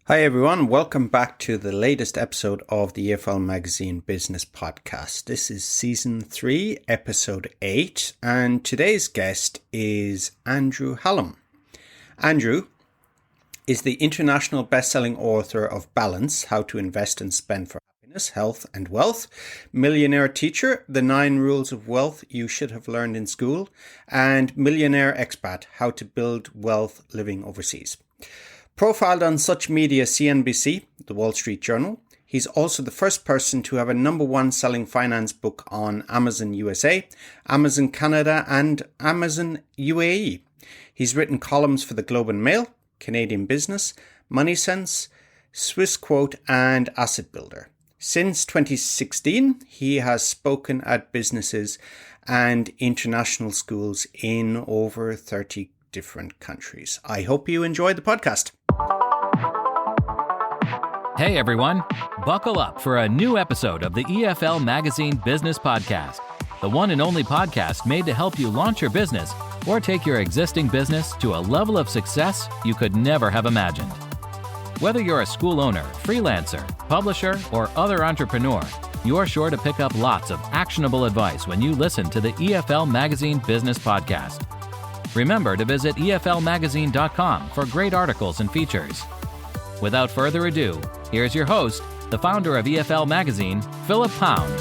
Hi everyone, welcome back to the latest episode of the EFL Magazine Business Podcast. This is Season 3, Episode 8, and today's guest is Andrew Hallam. Andrew is the international best-selling author of Balance, How to Invest and Spend for Happiness, Health and Wealth, Millionaire Teacher, The 9 Rules of Wealth You Should Have Learned in School, and Millionaire Expat, How to Build Wealth Living Overseas. Profiled on such media CNBC, The Wall Street Journal, he's also the first person to have a #1 selling finance book on Amazon USA, Amazon Canada and Amazon UAE. He's written columns for the Globe and Mail, Canadian Business, Money Sense, Swiss Quote and Asset Builder. Since 2016, he has spoken at businesses and international schools in over 30 different countries. I hope you enjoyed the podcast. Hey everyone, buckle up for a new episode of the EFL Magazine Business Podcast, the one and only podcast made to help you launch your business or take your existing business to a level of success you could never have imagined. Whether you're a school owner, freelancer, publisher, or other entrepreneur, you're sure to pick up lots of actionable advice when you listen to the EFL Magazine Business Podcast. Remember to visit eflmagazine.com for great articles and features. Without further ado, here's your host, the founder of EFL Magazine, Philip Pound.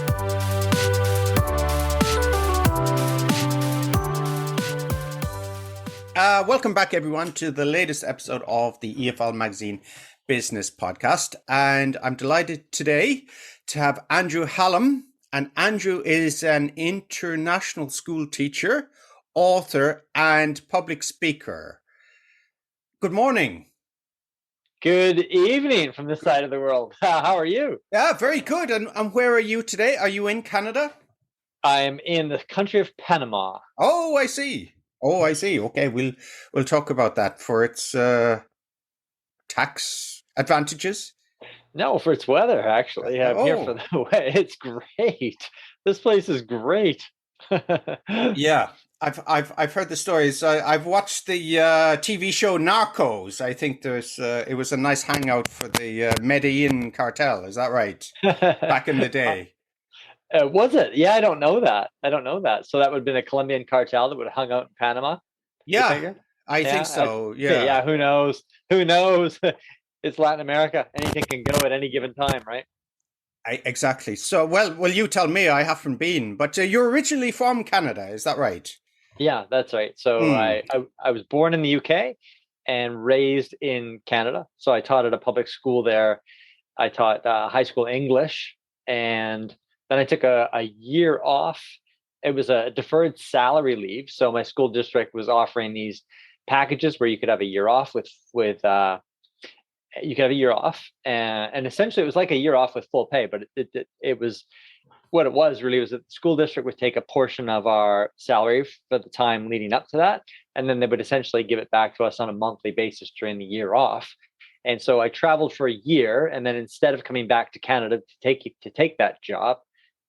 Welcome back, everyone, to the latest episode of the EFL Magazine Business Podcast. And I'm delighted today to have Andrew Hallam. And Andrew is an international school teacher, author, and public speaker. Good morning. Good evening from this side of the world. How are you? Yeah, very good. And where are you today? Are you in Canada? I'm in the country of Panama. Oh, I see. Okay, we'll talk about that for its tax advantages. No, for its weather, actually. I'm here for the way. It's great. This place is great. Yeah. I've heard the stories. I've watched the TV show Narcos. I think it was a nice hangout for the Medellin cartel. Is that right? Back in the day. Was it? Yeah, I don't know that. So that would have been a Colombian cartel that would have hung out in Panama. Yeah, I think so. Yeah. Who knows? It's Latin America. Anything can go at any given time, right? Exactly. So, well, you tell me. I haven't been, but you're originally from Canada. Is that right? Yeah, that's right. So I was born in the UK and raised in Canada. So I taught at a public school there. I taught high school English, and then I took a year off. It was a deferred salary leave. So my school district was offering these packages where you could have a year off you could have a year off, and essentially it was like a year off with full pay. But it was what it was really was that the school district would take a portion of our salary for the time leading up to that, and then they would essentially give it back to us on a monthly basis during the year off. And so I traveled for a year, and then instead of coming back to Canada to take that job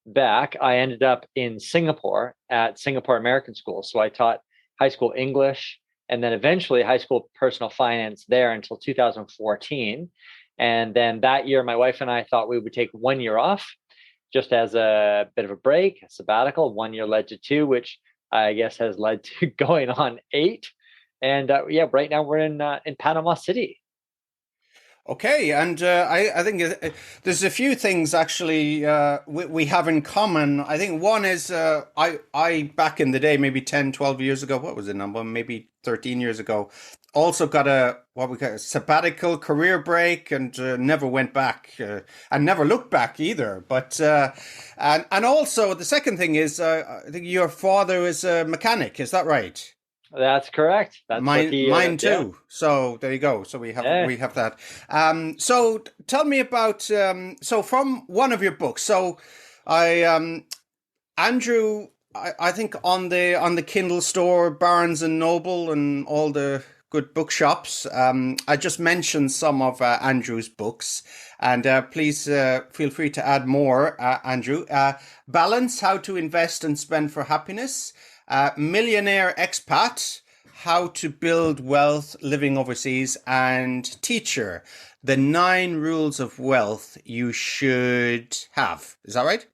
back, I ended up in Singapore at Singapore American School. So I taught high school English and then eventually high school personal finance there until 2014. And then that year, my wife and I thought we would take 1 year off just as a bit of a break, a sabbatical. 1 year led to 2, which I guess has led to going on 8. And right now we're in Panama City. Okay, and I think there's a few things actually we have in common. I think one is I back in the day, maybe 10, 12 years ago, what was the number? Maybe 13 years ago, also got a sabbatical career break and never went back and never looked back either. But and also the second thing is I think your father is a mechanic. Is that right? That's correct. That's mine too. Yeah. So there you go. So we have that. So tell me about so from one of your books. So Andrew, I think on the Kindle store, Barnes and Noble, and all the good bookshops. I just mentioned some of Andrew's books, and please feel free to add more, Andrew. Balance: How to Invest and Spend for Happiness. Millionaire Expat: How to Build Wealth Living Overseas, and Teacher: the 9 rules of wealth you should have. Is that right?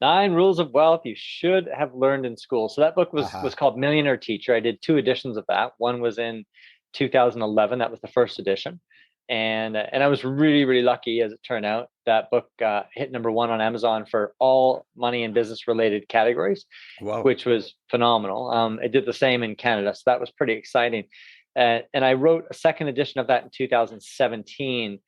9 Rules of Wealth You Should Have Learned in School. So that book was Aha. called Millionaire Teacher. I did 2 editions of that. One was in 2011. That was the first edition. And I was really, really lucky, as it turned out. That book hit #1 on Amazon for all money and business related categories, Wow. which was phenomenal. It did the same in Canada, so that was pretty exciting. And I wrote a second edition of that in 2017.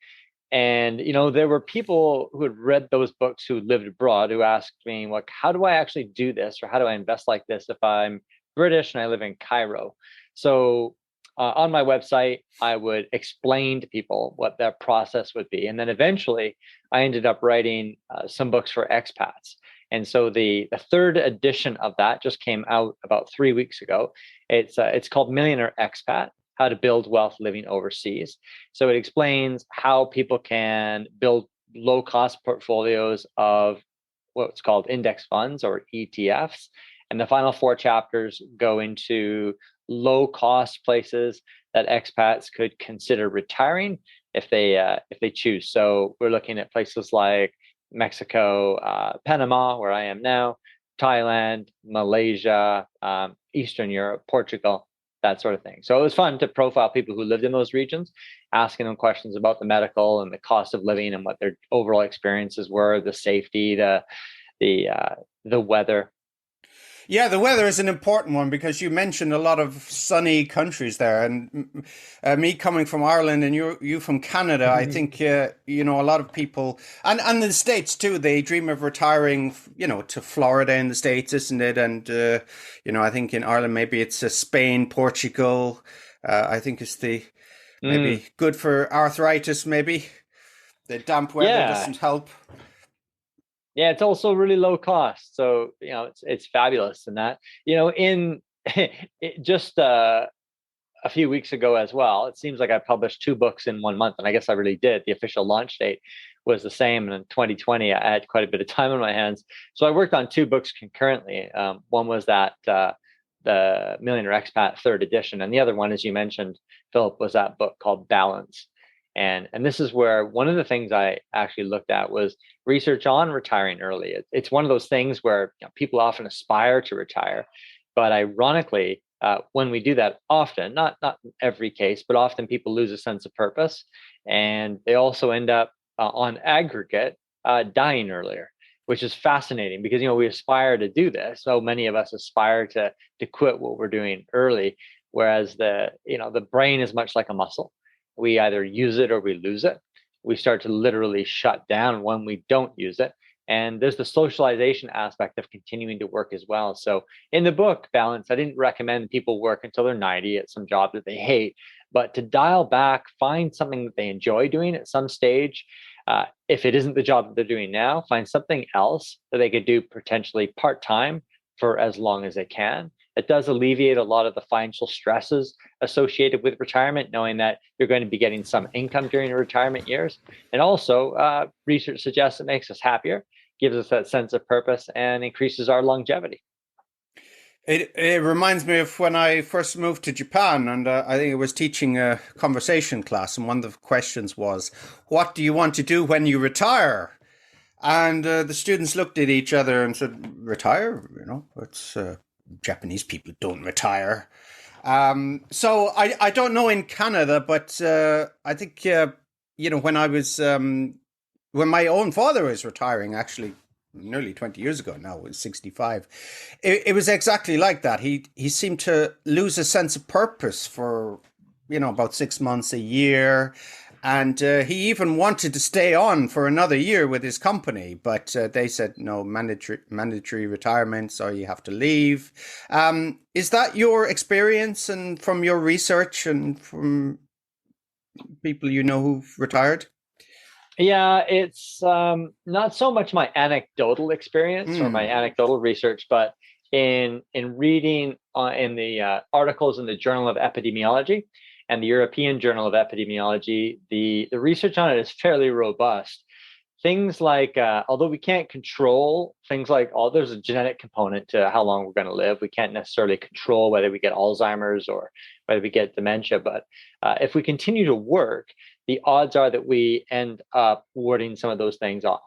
And there were people who had read those books who lived abroad who asked me, like, how do I actually do this, or how do I invest like this if I'm British and I live in Cairo? So on my website, I would explain to people what that process would be, and then eventually I ended up writing some books for expats. And so the third edition of that just came out about 3 weeks ago. It's called Millionaire Expat: How to Build Wealth Living Overseas. So it explains how people can build low cost portfolios of what's called index funds, or ETFs. And the final 4 chapters go into low cost places that expats could consider retiring if they choose. So we're looking at places like Mexico, Panama, where I am now, Thailand, Malaysia, Eastern Europe, Portugal, that sort of thing. So it was fun to profile people who lived in those regions, asking them questions about the medical and the cost of living and what their overall experiences were, the safety, the weather. Yeah, the weather is an important one because you mentioned a lot of sunny countries there, and me coming from Ireland and you from Canada, I think a lot of people and the States too. They dream of retiring, to Florida in the States, isn't it? And I think in Ireland maybe it's Spain, Portugal. I think it's the Mm, maybe good for arthritis. Maybe the damp weather yeah, doesn't help. yeah, it's also really low cost, so it's fabulous in that. In just a few weeks ago as well, it seems like I published 2 books in 1 month, and I guess I really did. The official launch date was the same, and in 2020 I had quite a bit of time on my hands, so I worked on 2 books concurrently. One was that the Millionaire Expat third edition, and the other one, as you mentioned, Philip, was that book called Balance. And this is where one of the things I actually looked at was research on retiring early. It's one of those things where people often aspire to retire, but ironically, when we do that, often, not in every case, but often people lose a sense of purpose, and they also end up on aggregate dying earlier, which is fascinating because we aspire to do this. So many of us aspire to quit what we're doing early, whereas the brain is much like a muscle. We either use it or we lose it. We start to literally shut down when we don't use it. And there's the socialization aspect of continuing to work as well. So in the book, Balance, I didn't recommend people work until they're 90 at some job that they hate, but to dial back, find something that they enjoy doing at some stage. If it isn't the job that they're doing now, find something else that they could do potentially part-time for as long as they can. It does alleviate a lot of the financial stresses associated with retirement, knowing that you're going to be getting some income during your retirement years. And also, research suggests it makes us happier, gives us that sense of purpose, and increases our longevity. It reminds me of when I first moved to Japan, and I think I was teaching a conversation class, and one of the questions was, "What do you want to do when you retire?" And the students looked at each other and said, "Retire? It's Japanese people don't retire." So I don't know in Canada, but I think when I was when my own father was retiring, actually nearly 20 years ago now, was 65. It was exactly like that. He seemed to lose a sense of purpose for about 6 months, a year. And he even wanted to stay on for another year with his company, but they said no, mandatory retirements, or you have to leave. Is that your experience, and from your research and from people who've retired? Yeah, it's not so much my anecdotal experience or my Mm. anecdotal research, but in reading in the articles in the Journal of Epidemiology and the European Journal of Epidemiology, the research on it is fairly robust. Things like, although we can't control things like, there's a genetic component to how long we're going to live. We can't necessarily control whether we get Alzheimer's or whether we get dementia. But if we continue to work, the odds are that we end up warding some of those things off.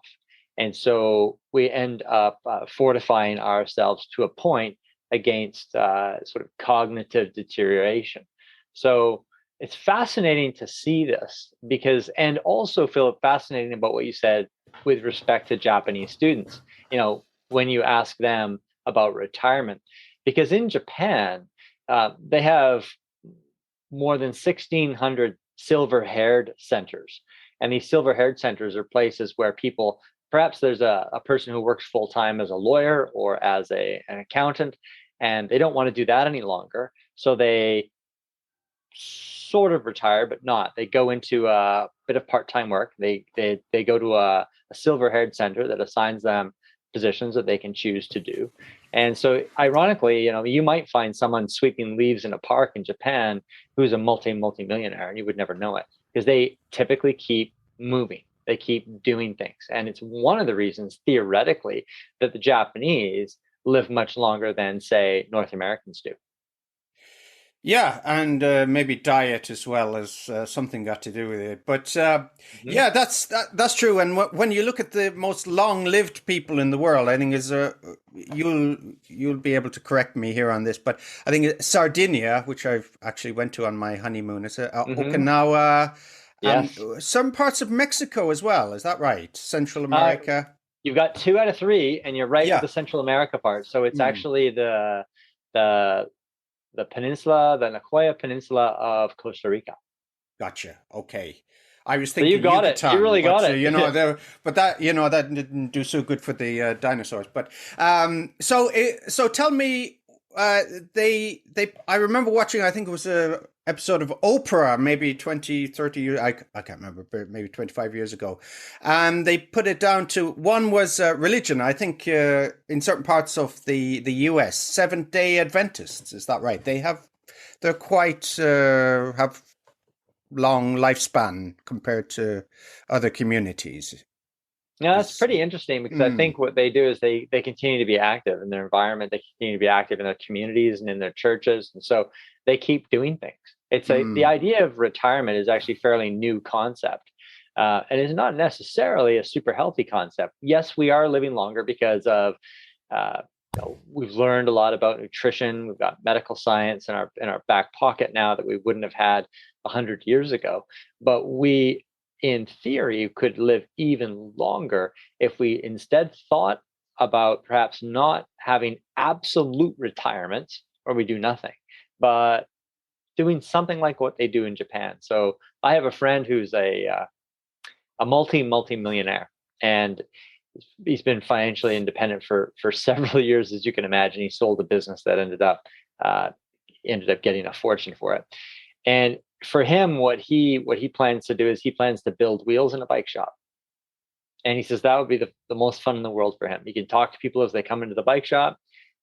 And so we end up fortifying ourselves to a point against sort of cognitive deterioration. So it's fascinating to see this because, and also Philip, fascinating about what you said with respect to Japanese students, when you ask them about retirement, because in Japan, they have more than 1,600 silver-haired centers. And these silver-haired centers are places where people, perhaps there's a person who works full-time as a lawyer or as an accountant, and they don't want to do that any longer. So they sort of retire, but not. They go into a bit of part-time work. They go to a silver-haired center that assigns them positions that they can choose to do. And so ironically, you might find someone sweeping leaves in a park in Japan who's a multi-millionaire, and you would never know it because they typically keep moving. They keep doing things. And it's one of the reasons theoretically that the Japanese live much longer than, say, North Americans do. Yeah, and maybe diet as well as something got to do with it. But yeah, that's true. And when you look at the most long-lived people in the world, I think you'll be able to correct me here on this, but I think Sardinia, which I've actually went to on my honeymoon, is Okinawa, and some parts of Mexico as well. Is that right? Central America. You've got 2 out of 3, and you're right with the Central America part. So it's actually the peninsula, the Nicoya Peninsula of Costa Rica. Gotcha. Okay. I was thinking so you got Yucatan, it. You really got it. But that didn't do so good for the dinosaurs. But so tell me, I remember watching, I think it was a episode of Oprah, maybe 20, 30 years, I can't remember, but maybe 25 years ago. And they put it down to, one was religion, I think in certain parts of the US, Seventh-day Adventists, is that right? They're quite, have long lifespan compared to other communities. Yeah, that's pretty interesting because I think what they do is they continue to be active in their environment. They continue to be active in their communities and in their churches. And so they keep doing things. It's the idea of retirement is actually a fairly new concept. And it's not necessarily a super healthy concept. Yes, we are living longer because of we've learned a lot about nutrition. We've got medical science in our back pocket now that we wouldn't have had 100 years ago. But we, in theory, could live even longer if we instead thought about perhaps not having absolute retirement where we do nothing, but doing something like what they do in Japan. So I have a friend who's a multi-millionaire, and he's been financially independent for several years, as you can imagine. He sold a business that ended up getting a fortune for it. And for him, what he plans to do is he plans to build wheels in a bike shop. And he says that would be the most fun in the world for him. He can talk to people as they come into the bike shop.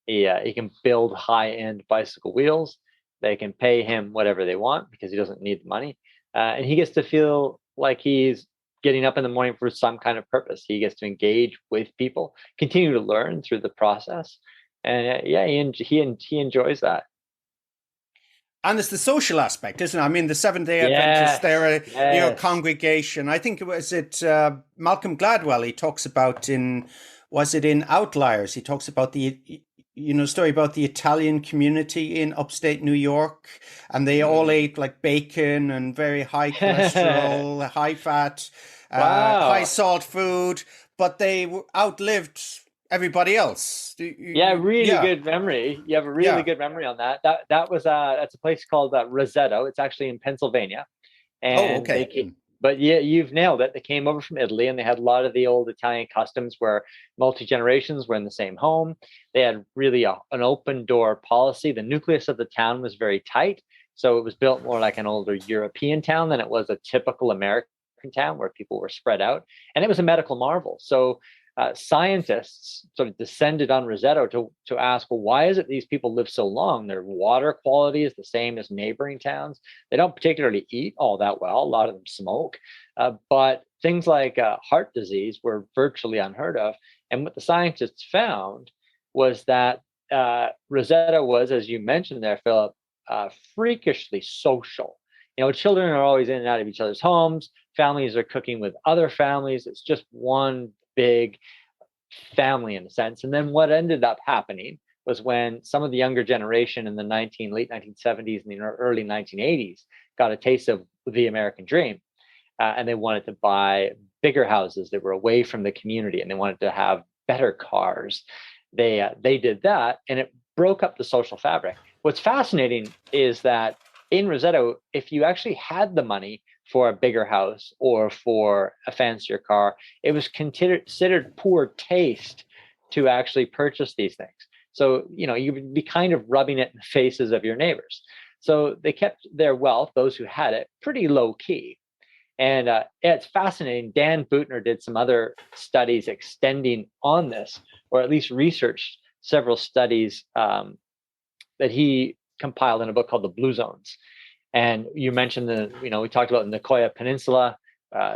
He can build high-end bicycle wheels. They can pay him whatever they want because he doesn't need the money. And he gets to feel like he's getting up in the morning for some kind of purpose. He gets to engage with people, continue to learn through the process. And he enjoys that. And it's the social aspect, isn't it? I mean, the Seventh-day Adventists, they're a congregation. I think Malcolm Gladwell, he talks about in Outliers, he talks about the story about the Italian community in upstate New York, and they all ate like bacon and very high cholesterol, high fat, high salt food, but they outlived everybody else. Good memory. You have a really good memory on that. That's a place called Roseto. It's actually in Pennsylvania. And but yeah, you've nailed it. They came over from Italy, and they had a lot of the old Italian customs where multi-generations were in the same home. They had really an open door policy. The nucleus of the town was very tight. So it was built more like an older European town than it was a typical American town where people were spread out. And it was a medical marvel. So scientists sort of descended on Roseto to ask, well, why is it these people live so long? Their water quality is the same as neighboring towns. They don't particularly eat all that well. A lot of them smoke, but things like heart disease were virtually unheard of. And what the scientists found was that Roseto was, as you mentioned there, Philip, freakishly social children are always in and out of each other's homes. Families are cooking with other families. It's just one big family in a sense. And then what ended up happening was when some of the younger generation in the late 1970s and the early 1980s got a taste of the American dream, and they wanted to buy bigger houses that were away from the community, and they wanted to have better cars. They did that, and it broke up the social fabric. What's fascinating is that in Roseto, if you actually had the money for a bigger house or for a fancier car, it was considered poor taste to actually purchase these things. So, you would be kind of rubbing it in the faces of your neighbors. So they kept their wealth, those who had it, pretty low key. And it's fascinating. Dan Buettner did some other studies extending on this, or at least researched several studies that he compiled in a book called The Blue Zones. And you mentioned we talked about the Nicoya Peninsula,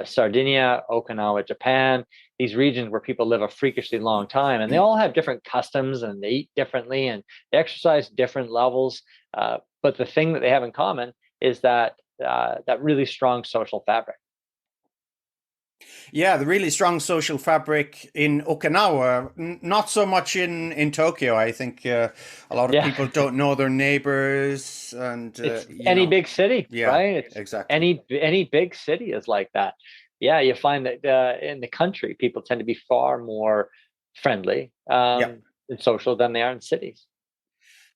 Sardinia, Okinawa, Japan, these regions where people live a freakishly long time, and they all have different customs, and they eat differently, and they exercise different levels. But the thing that they have in common is that really strong social fabric. Yeah, the really strong social fabric in Okinawa, not so much in Tokyo. I think a lot of people don't know their neighbors, and it's any big city, yeah, right? It's exactly. Any big city is like that. Yeah, you find that in the country, people tend to be far more friendly and social than they are in cities.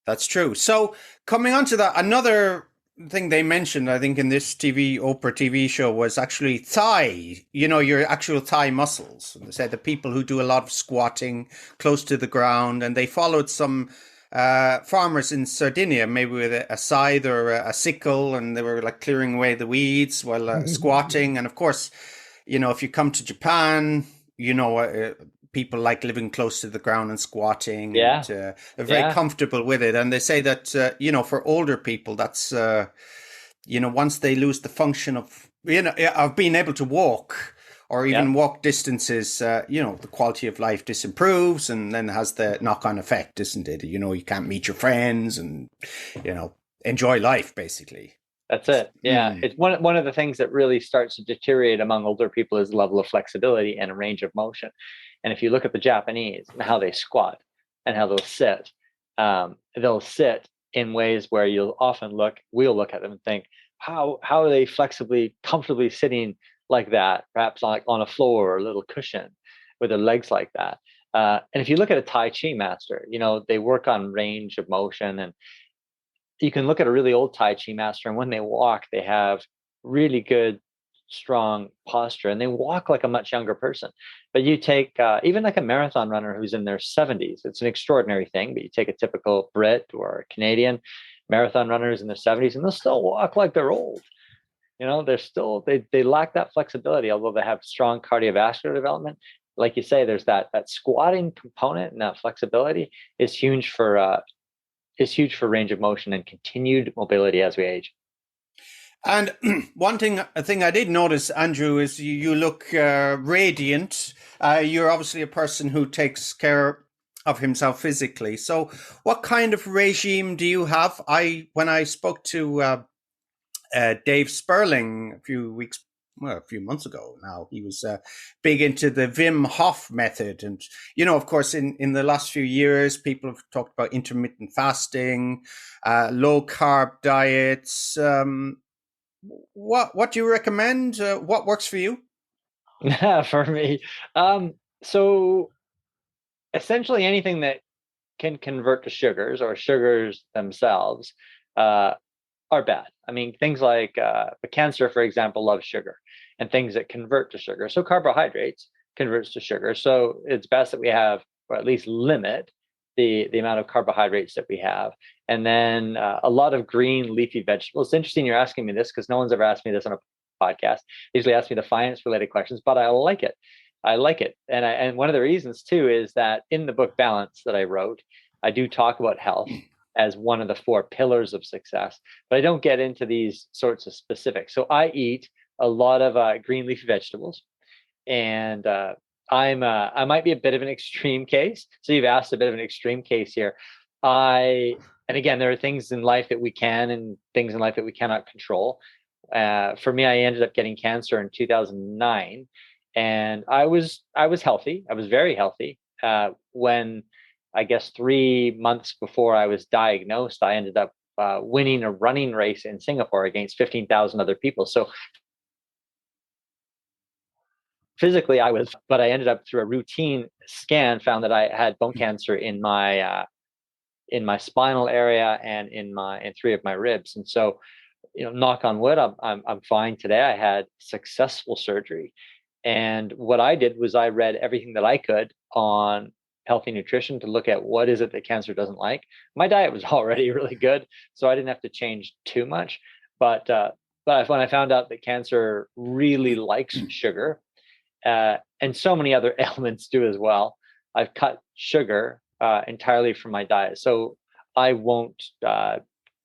That's true. So coming on to that, another thing they mentioned, I think, in this Oprah TV show was actually thigh, your actual thigh muscles. They said the people who do a lot of squatting close to the ground, and they followed some farmers in Sardinia, maybe with a scythe or a sickle, and they were like clearing away the weeds while squatting. And of course, if you come to Japan, people like living close to the ground and squatting, and they're very comfortable with it. And they say that for older people, that's once they lose the function of being able to walk or even walk distances, the quality of life disimproves, and then has the knock-on effect, isn't it? You can't meet your friends and enjoy life, basically. That's it. Yeah. It's one of the things that really starts to deteriorate among older people is the level of flexibility and a range of motion. And if you look at the Japanese and how they squat and how they'll sit in ways where we'll look at them and think, how are they flexibly, comfortably sitting like that, perhaps like on a floor or a little cushion with their legs like that. And if you look at a Tai Chi master, they work on range of motion, and you can look at a really old Tai Chi master, and when they walk, they have really good, strong posture, and they walk like a much younger person. But you take even like a marathon runner who's in their 70s, it's an extraordinary thing. But you take a typical Brit or a Canadian marathon runners in their 70s, and they'll still walk like they're old. They're still they lack that flexibility, although they have strong cardiovascular development. Like you say, there's that squatting component, and that flexibility is huge for range of motion and continued mobility as we age. And a thing I did notice, Andrew, is you look radiant. You're obviously a person who takes care of himself physically. So what kind of regime do you have? When I spoke to Dave Sperling a few months ago now, he was big into the Wim Hof method. And, of course, in the last few years, people have talked about intermittent fasting, low carb diets. What do you recommend? What works for you? For me, so essentially anything that can convert to sugars or sugars themselves are bad. I mean, things like cancer, for example, loves sugar, and things that convert to sugar. So carbohydrates converts to sugar. So it's best that we have, or at least limit the amount of carbohydrates that we have. And then a lot of green leafy vegetables. It's interesting you're asking me this, because no one's ever asked me this on a podcast. They usually ask me the finance related questions, but I like it. And one of the reasons too is that in the book Balance that I wrote, I do talk about health as one of the 4 pillars of success, but I don't get into these sorts of specifics. So I eat a lot of green leafy vegetables, and I might be a bit of an extreme case. So you've asked a bit of an extreme case here. And again, there are things in life that we can and things in life that we cannot control. For me, I ended up getting cancer in 2009, and I was healthy. I was very healthy. When I guess 3 months before I was diagnosed, I ended up winning a running race in Singapore against 15,000 other people. So physically, but I ended up through a routine scan found that I had bone cancer in my spinal area and in three of my ribs. And so, knock on wood, I'm fine today. I had successful surgery, and what I did was I read everything that I could on healthy nutrition to look at what is it that cancer doesn't like. My diet was already really good, so I didn't have to change too much. But when I found out that cancer really likes sugar, and so many other ailments do as well, I've cut sugar entirely from my diet. So I won't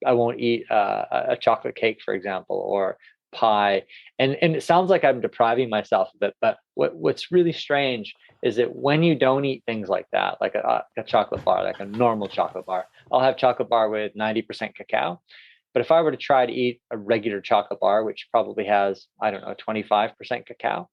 I won't eat a chocolate cake, for example, or pie. And it sounds like I'm depriving myself of it, but what's really strange is that when you don't eat things like that, like a chocolate bar, like a normal chocolate bar, I'll have chocolate bar with 90% cacao. But if I were to try to eat a regular chocolate bar, which probably has, I don't know, 25% cacao,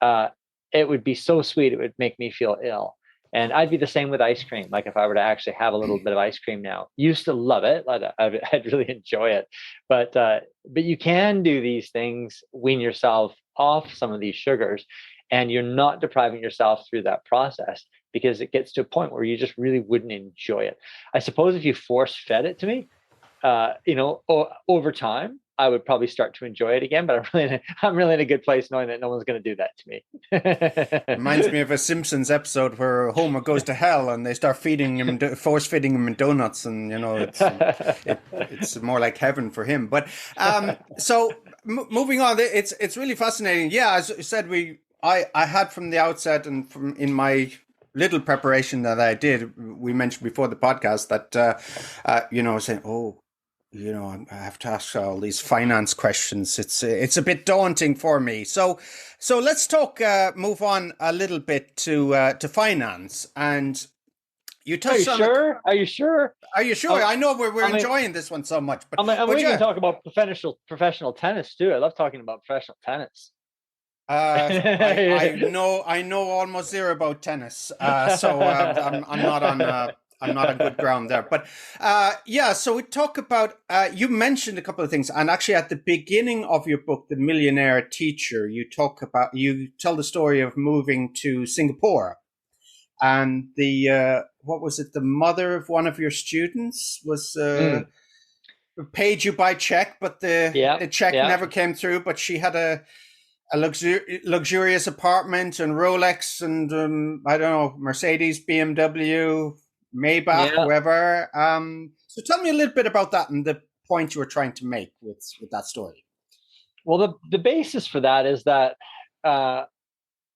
uh, it would be so sweet, it would make me feel ill. And I'd be the same with ice cream. Like if I were to actually have a little bit of ice cream now, used to love it. I'd really enjoy it. But you can do these things, wean yourself off some of these sugars, and you're not depriving yourself through that process because it gets to a point where you just really wouldn't enjoy it. I suppose if you force fed it to me, over time, I would probably start to enjoy it again. But I'm really in a good place knowing that no one's going to do that to me. Reminds me of a Simpsons episode where Homer goes to hell and they start feeding him, force feeding him donuts, and it's more like heaven for him. But so moving on, it's really fascinating. Yeah, as I said, I had from the outset and from in my little preparation that I did, we mentioned before the podcast that saying, oh, I have to ask all these finance questions. It's a bit daunting for me. So let's move on a little bit to finance. And you touched on. Are you sure? Are you sure? I know we're enjoying this one so much. But we can talk about professional tennis too. I love talking about professional tennis. I know almost zero about tennis, so I'm not on. I'm not on good ground there. But so we talk about, you mentioned a couple of things. And actually at the beginning of your book, The Millionaire Teacher, you tell the story of moving to Singapore. And what was it? The mother of one of your students was paid you by check, but the check never came through. But she had a luxurious apartment and Rolex and I don't know, Mercedes, BMW, Maybach, whoever. So tell me a little bit about that and the point you were trying to make with that story. Well, the basis for that is that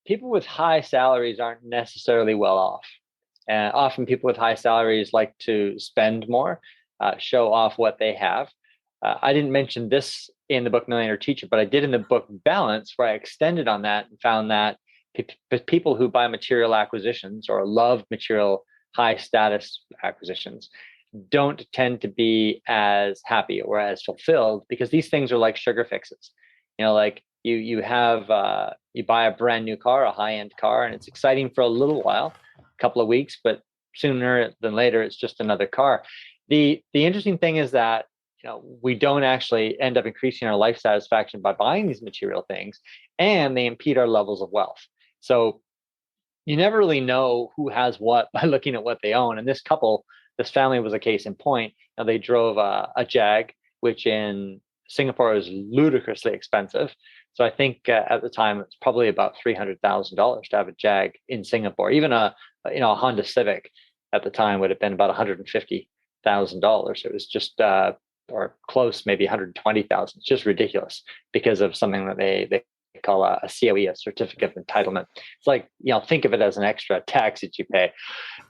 people with high salaries aren't necessarily well off. And often people with high salaries like to spend more, show off what they have. I didn't mention this in the book Millionaire Teacher, but I did in the book Balance, where I extended on that and found that people who buy material acquisitions or love material high status acquisitions don't tend to be as happy or as fulfilled because these things are like sugar fixes. Like you buy a brand new car, a high-end car, and it's exciting for a little while, a couple of weeks, but sooner than later, it's just another car. The interesting thing is that we don't actually end up increasing our life satisfaction by buying these material things, and they impede our levels of wealth. So you never really know who has what by looking at what they own. And this family was a case in point. They drove a Jag, which in Singapore is ludicrously expensive. So I think at the time it's probably about $300,000 to have a Jag in Singapore. Even a Honda Civic at the time would have been about $150,000. It was just or close, maybe 120,000. It's just ridiculous because of something that they call a COE, a certificate of entitlement. It's like, think of it as an extra tax that you pay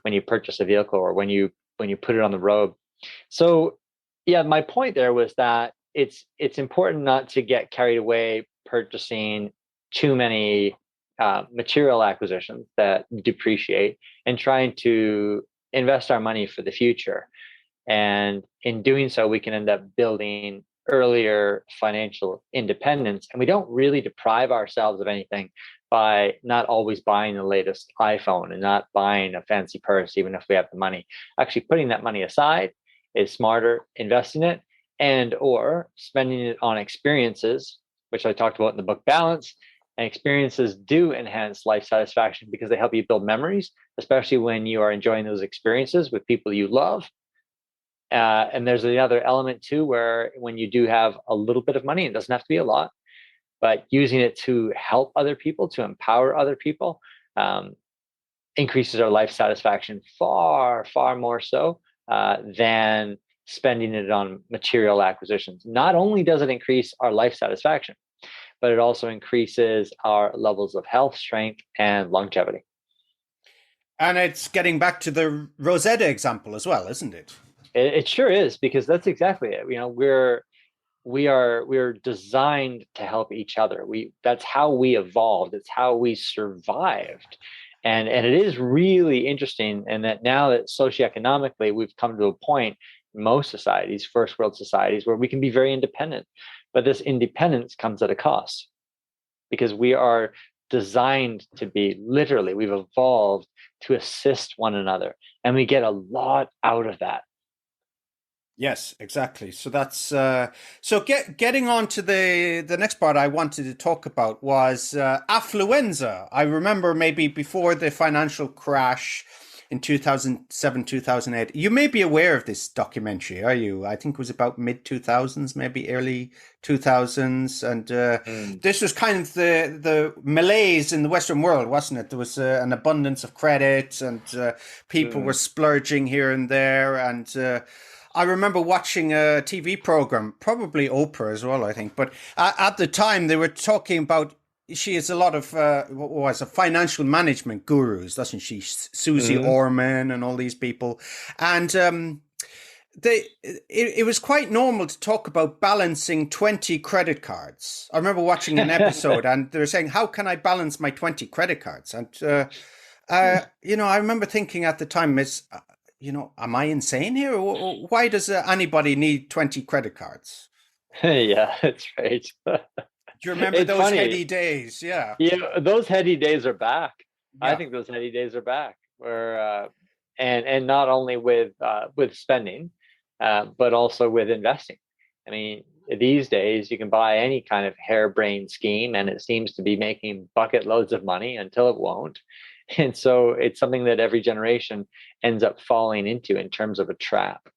when you purchase a vehicle or when you put it on the road. So yeah, my point there was that it's important not to get carried away purchasing too many material acquisitions that depreciate and trying to invest our money for the future. And in doing so, we can end up building earlier financial independence. And we don't really deprive ourselves of anything by not always buying the latest iPhone and not buying a fancy purse, even if we have the money. Actually, putting that money aside is smarter, investing it and or spending it on experiences, which I talked about in the book Balance. And experiences do enhance life satisfaction because they help you build memories, especially when you are enjoying those experiences with people you love. And there's another element too, where when you do have a little bit of money, it doesn't have to be a lot, but using it to help other people, to empower other people, um, increases our life satisfaction far, far more so than spending it on material acquisitions. Not only does it increase our life satisfaction, but it also increases our levels of health, strength, and longevity. And it's getting back to the Rosetta example as well, isn't it? It sure is, because that's exactly it. You know, we're designed to help each other. That's how we evolved. It's how we survived. And it is really interesting. And that now that socioeconomically we've come to a point in most societies, first world societies, where we can be very independent. But this independence comes at a cost, because we are designed to be, literally, we've evolved to assist one another. And we get a lot out of that. Yes, exactly. So that's getting on to the next part I wanted to talk about was affluenza. I remember maybe before the financial crash in 2007, 2008. You may be aware of this documentary, are you? I think it was about mid 2000s, maybe early 2000s, and this was kind of the malaise in the Western world, wasn't it? There was an abundance of credit, and people were splurging here and there, and I remember watching a TV program, probably Oprah as well, I think. But at the time, they were talking about, she has a lot of what was a financial management gurus, doesn't she? Susie Orman and all these people, and it was quite normal to talk about balancing 20 credit cards. I remember watching an episode, and they were saying, "How can I balance my 20 credit cards?" And you know, I remember thinking at the time, you know, am I insane here? Why does anybody need 20 credit cards? Yeah, that's right. Do you remember It's those funny. heady days? Yeah. Yeah, those heady days are back. I Yeah. think those heady days are back. Where and not only with spending, but also with investing. I mean, these days you can buy any kind of harebrained scheme, and it seems to be making bucket loads of money until it won't. And so it's something that every generation ends up falling into in terms of a trap.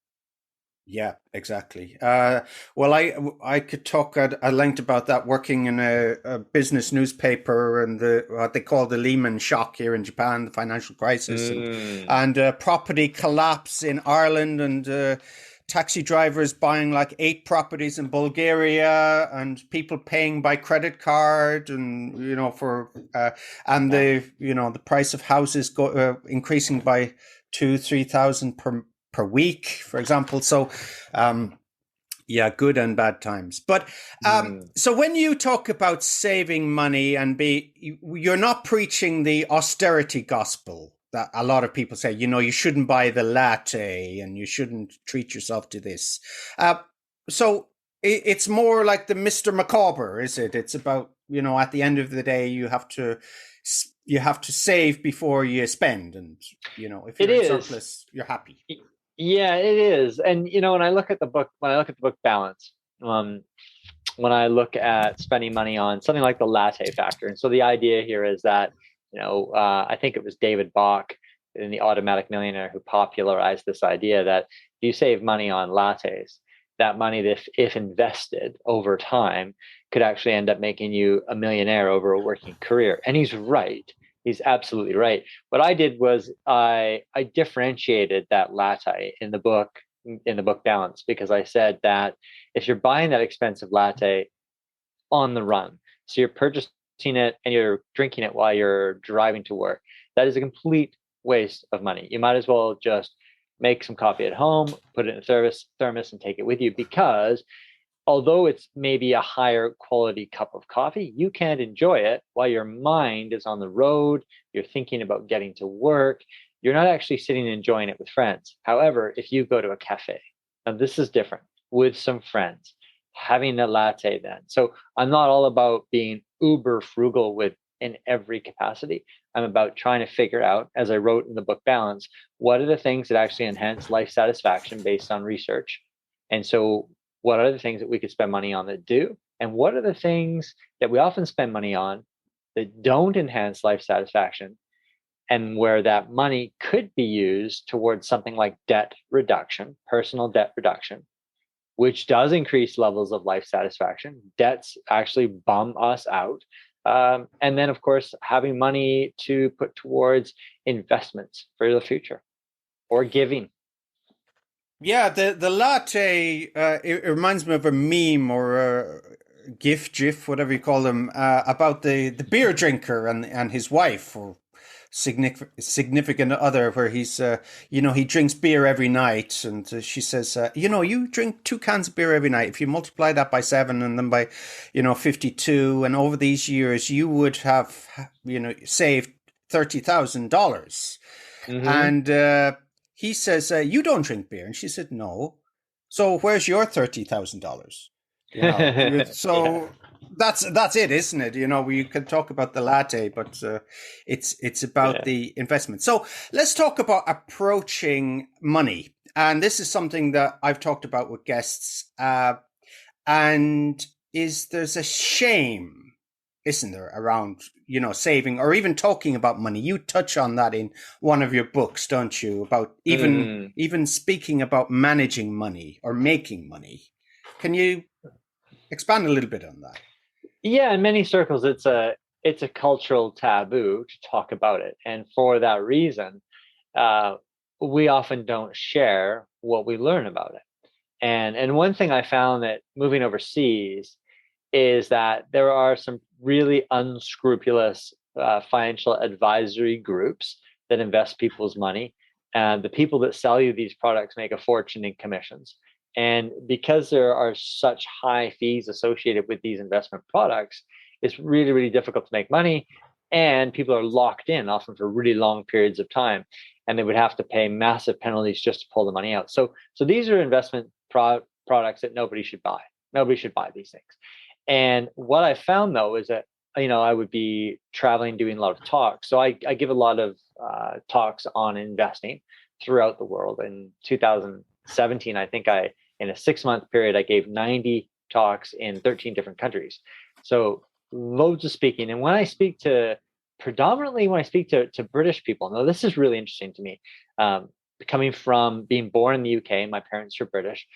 Yeah, exactly. Well, I could talk at length about that, working in a business newspaper, and what they call the Lehman shock here in Japan, the financial crisis, and property collapse in Ireland, and taxi drivers buying like 8 properties in Bulgaria, and people paying by credit card, and you know and the price of houses increasing by 2,000-3,000 per week, for example. So, yeah, good and bad times. But so when you talk about saving money and you're not preaching the austerity gospel that a lot of people say, you know, you shouldn't buy the latte and you shouldn't treat yourself to this. So it's more like the Mr. Macabre, is it? It's about, you know, at the end of the day, you have to save before you spend, and you know, if you're in surplus, you're happy. Yeah, it is. And you know, when I look at the book Balance, when I look at spending money on something like the latte factor, and so the idea here is that, you know, I think it was David Bach in The Automatic Millionaire who popularized this idea that if you save money on lattes, that money, if invested over time, could actually end up making you a millionaire over a working career. And he's right. He's absolutely right. What I did was I differentiated that latte in the book Balance, because I said that if you're buying that expensive latte on the run, so you're purchasing it and you're drinking it while you're driving to work, that is a complete waste of money. You might as well just make some coffee at home, put it in a thermos and take it with you, because although it's maybe a higher quality cup of coffee, you can't enjoy it while your mind is on the road. You're thinking about getting to work. You're not actually sitting and enjoying it with friends. However, if you go to a cafe, and this is different, with some friends, having a latte then. So I'm not all about being uber frugal with in every capacity. I'm about trying to figure out, as I wrote in the book Balance, what are the things that actually enhance life satisfaction based on research. And so what are the things that we could spend money on that do? And what are the things that we often spend money on that don't enhance life satisfaction, and where that money could be used towards something like debt reduction, personal debt reduction, which does increase levels of life satisfaction. Debts actually bum us out. And then, of course, having money to put towards investments for the future or giving. Yeah, the latte, it reminds me of a meme or a GIF, whatever you call them, about the beer drinker and his wife or significant other, where he's, he drinks beer every night. And she says, you drink 2 cans of beer every night. If you multiply that by 7 and then by, 52, and over these years, you would have, saved $30,000. And he says, you don't drink beer. And she said, no. So where's your $30,000? So Yeah. that's it, isn't it? We could talk about the latte, but it's about Yeah. the investment. So let's talk about approaching money. And this is something that I've talked about with guests. And there's a shame, isn't there, around, saving or even talking about money. You touch on that in one of your books, don't you? About even speaking about managing money or making money. Can you expand a little bit on that? Yeah, in many circles, it's a cultural taboo to talk about it, and for that reason, we often don't share what we learn about it. And one thing I found that moving overseas is that there are some really unscrupulous financial advisory groups that invest people's money. And the people that sell you these products make a fortune in commissions. And because there are such high fees associated with these investment products, it's really, really difficult to make money. And people are locked in often for really long periods of time. And they would have to pay massive penalties just to pull the money out. So these are investment products that nobody should buy. Nobody should buy these things. And what I found, though, is that, I would be traveling, doing a lot of talks. So I give a lot of talks on investing throughout the world. In 2017, I think in a 6-month period, I gave 90 talks in 13 different countries. So loads of speaking. And predominantly when I speak to British people, now this is really interesting to me. Coming from being born in the UK, my parents are British.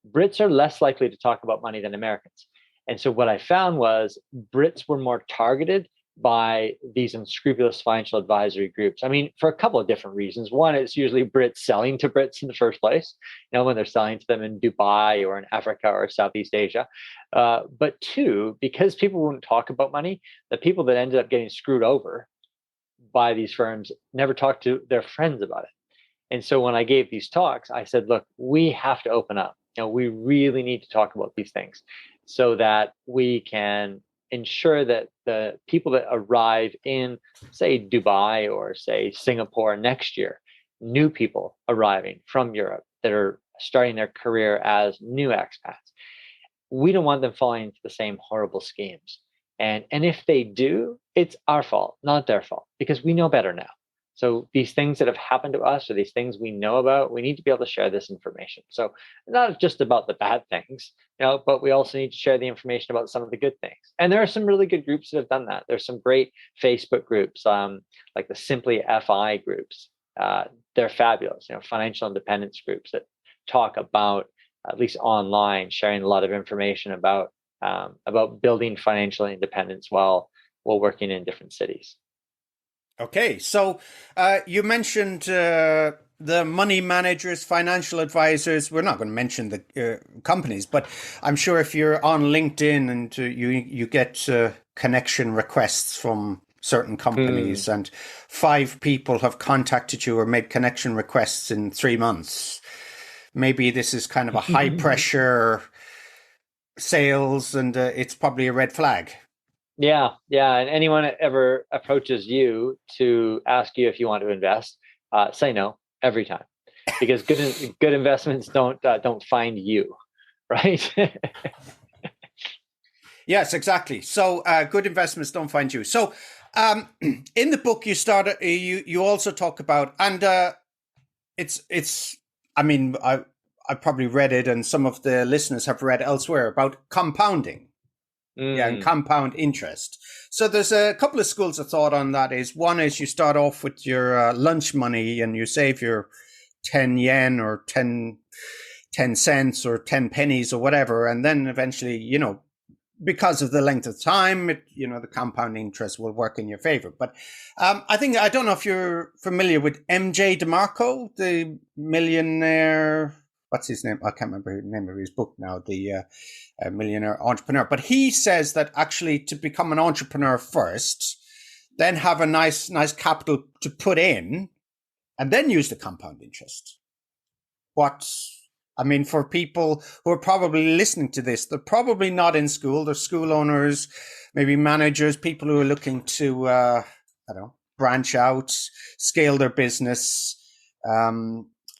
Brits are less likely to talk about money than Americans. And so what I found was Brits were more targeted by these unscrupulous financial advisory groups. I mean, for a couple of different reasons. One, it's usually Brits selling to Brits in the first place, when they're selling to them in Dubai or in Africa or Southeast Asia. But two, because people wouldn't talk about money, the people that ended up getting screwed over by these firms never talked to their friends about it. And so when I gave these talks, I said, look, we have to open up. We really need to talk about these things so that we can ensure that the people that arrive in, say, Dubai or, say, Singapore next year, new people arriving from Europe that are starting their career as new expats, we don't want them falling into the same horrible schemes. And if they do, it's our fault, not their fault, because we know better now. So these things that have happened to us, or these things we know about, we need to be able to share this information. So not just about the bad things, but we also need to share the information about some of the good things. And there are some really good groups that have done that. There's some great Facebook groups, like the Simply FI groups. They're fabulous, financial independence groups that talk about, at least online, sharing a lot of information about building financial independence while working in different cities. Okay, so you mentioned the money managers, financial advisors. We're not going to mention the companies, but I'm sure if you're on LinkedIn and you get connection requests from certain companies, and 5 people have contacted you or made connection requests in 3 months, maybe this is kind of a high pressure sales, and it's probably a red flag. Yeah. And anyone that ever approaches you to ask you if you want to invest, say no every time, because good investments don't find you, right? Yes, exactly. So good investments don't find you. So in the book you started, you also talk about, and it's. I mean, I probably read it, and some of the listeners have read elsewhere about compounding. Yeah, and Mm, compound interest. So there's a couple of schools of thought on that. Is one is you start off with your lunch money and you save your 10 yen or 10 cents or 10 pennies or whatever, and then eventually, because of the length of time, the compound interest will work in your favor. But I don't know if you're familiar with MJ DeMarco, the millionaire. What's his name? I can't remember the name of his book now. The millionaire entrepreneur. But he says that actually to become an entrepreneur first, then have a nice capital to put in, and then use the compound interest. What I mean, for people who are probably listening to this, they're probably not in school. They're school owners, maybe managers, people who are looking to, I don't know, branch out, scale their business.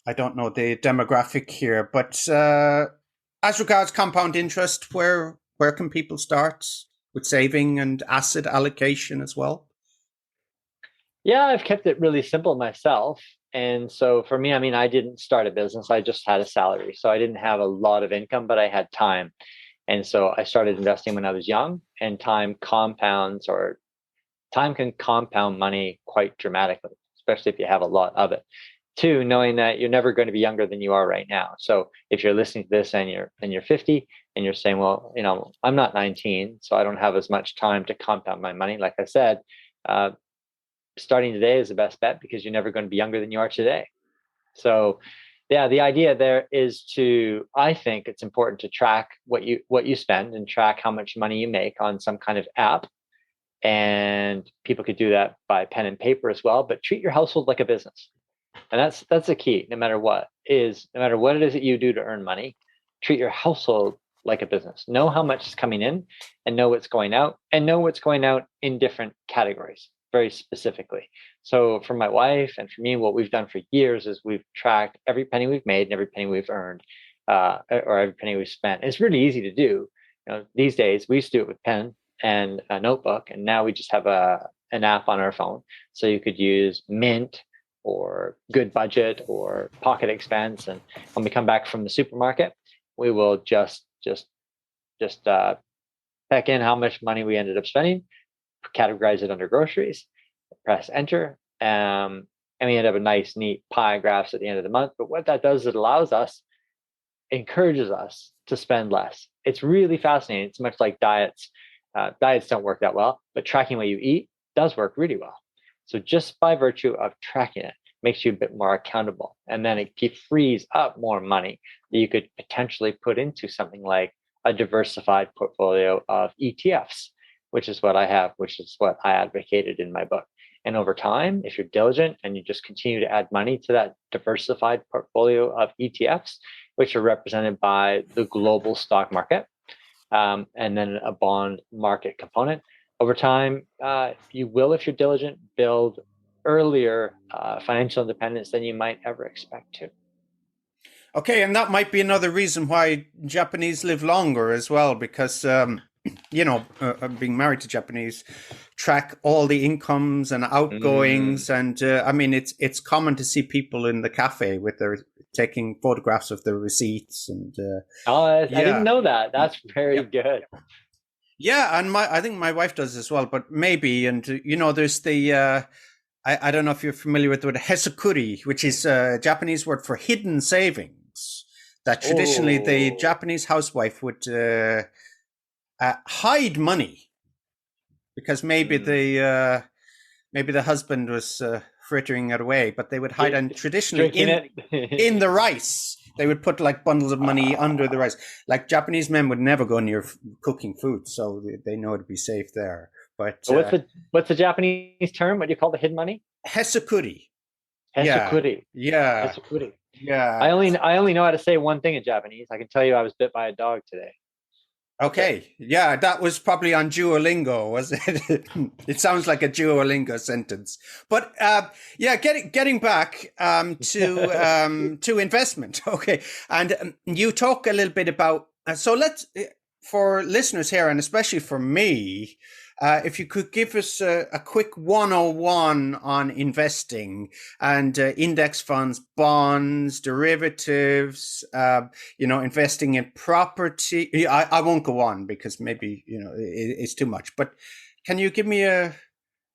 I don't know the demographic here, but as regards compound interest, where can people start with saving and asset allocation as well? yeah, I've kept it really simple myself. And so for me, I mean, I didn't start a business. I just had a salary. So I didn't have a lot of income, but I had time. And so I started investing when I was young, and time can compound money quite dramatically, especially if you have a lot of it. Two, knowing that you're never going to be younger than you are right now. So if you're listening to this and you're 50 and you're saying, well, I'm not 19, so I don't have as much time to compound my money. Like I said, uh, starting today is the best bet because you're never going to be younger than you are today. So yeah, the idea there is I think it's important to track what you spend and track how much money you make on some kind of app. And people could do that by pen and paper as well, but treat your household like a business. And that's the key. No matter what it is that you do to earn money, treat your household like a business. Know how much is coming in and know what's going out, and know what's going out in different categories very specifically. So for my wife and for me, what we've done for years is we've tracked every penny we've made and every penny we've earned, or every penny we've spent. And it's really easy to do. These days we used to do it with pen and a notebook, and now we just have an app on our phone. So you could use Mint or Good Budget or Pocket Expense, and when we come back from the supermarket, we will just check in how much money we ended up spending, categorize it under groceries, press enter, and we end up a nice, neat pie graphs at the end of the month. But what that does, encourages us to spend less. It's really fascinating. It's much like diets. Diets don't work that well, but tracking what you eat does work really well. So just by virtue of tracking it makes you a bit more accountable. And then it frees up more money that you could potentially put into something like a diversified portfolio of ETFs, which is what I have, which is what I advocated in my book. And over time, if you're diligent and you just continue to add money to that diversified portfolio of ETFs, which are represented by the global stock market, and then a bond market component, over time, you will, if you're diligent, build earlier financial independence than you might ever expect to. Okay, and that might be another reason why Japanese live longer as well, because being married to Japanese, track all the incomes and outgoings, and I mean it's common to see people in the cafe with their taking photographs of their receipts and. I didn't know that. That's very good. Yeah, and I think my wife does as well, but maybe, and there's the. I don't know if you're familiar with the word hesukuri, which is a Japanese word for hidden savings. That traditionally the Japanese housewife would hide money because maybe the husband was frittering it away, but they would hide, and traditionally in the rice. They would put like bundles of money under the rice. Like Japanese men would never go near cooking food, so they know to be safe there. But what's the Japanese term? What do you call the hidden money? Hesukuri. Hesukuri. Yeah. Hesukuri. Yeah. I only know how to say one thing in Japanese. I can tell you I was bit by a dog today. Okay. Yeah, that was probably on Duolingo, was it? It sounds like a Duolingo sentence. But getting back to investment. Okay. And you talk a little bit about so for listeners here, and especially for me, if you could give us a quick 101 on investing and index funds, bonds, derivatives, investing in property. I won't go on because maybe, it's too much. But can you give me a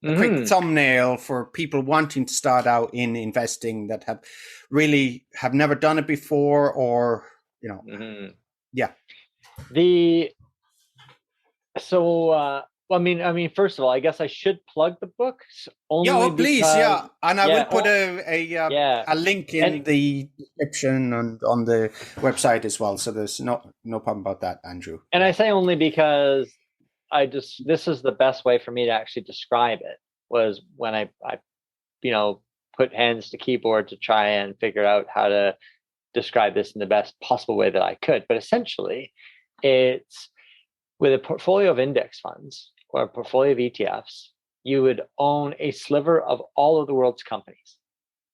quick thumbnail for people wanting to start out in investing that have never done it before, or, yeah. First of all, I guess I should plug the books Yeah, only please, because, yeah, and I will put yeah, a link in the description and on the website as well. So there's no problem about that, Andrew. and I say only because this is the best way for me to actually describe it, was when I put hands to keyboard to try and figure out how to describe this in the best possible way that I could. But essentially, it's with a portfolio of index funds or a portfolio of ETFs, you would own a sliver of all of the world's companies,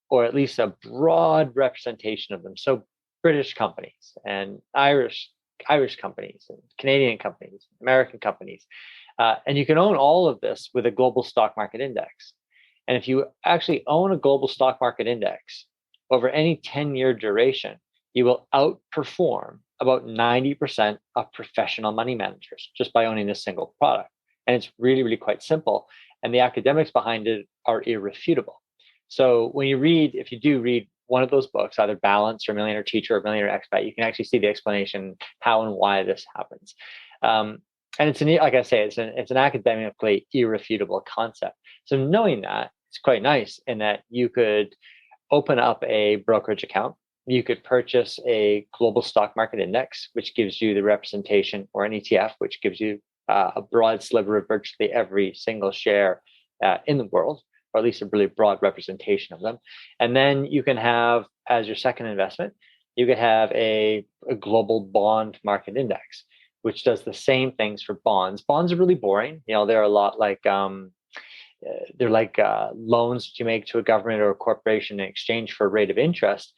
or at least a broad representation of them. So British companies and Irish companies and Canadian companies, American companies. And you can own all of this with a global stock market index. And if you actually own a global stock market index over any 10-year duration, you will outperform about 90% of professional money managers just by owning this single product. And it's really, really quite simple. And the academics behind it are irrefutable. So if you do read one of those books, either Balance or Millionaire Teacher or Millionaire Expat, you can actually see the explanation how and why this happens. And like I say, it's an academically irrefutable concept. So knowing that, it's quite nice in that you could open up a brokerage account. You could purchase a global stock market index, which gives you the representation, or an ETF, which gives you a broad sliver of virtually every single share in the world, or at least a really broad representation of them. And then you can have, as your second investment, you could have a global bond market index, which does the same things for bonds. Bonds are really boring. They're a lot like they're like loans that you make to a government or a corporation in exchange for a rate of interest.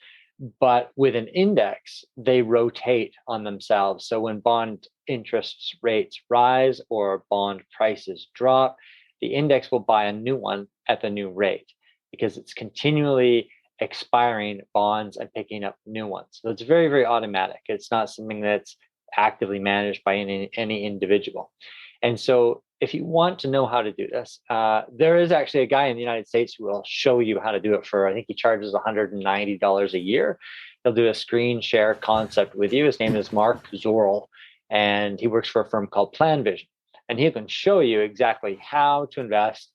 But with an index, they rotate on themselves. So when bond interest rates rise or bond prices drop, the index will buy a new one at the new rate, because it's continually expiring bonds and picking up new ones. So it's very, very automatic. It's not something that's actively managed by any individual. And so if you want to know how to do this, there is actually a guy in the United States who will show you how to do it for, I think he charges $190 a year. He'll do a screen share concept with you. His name is Mark Zorel, and he works for a firm called Plan Vision. And he can show you exactly how to invest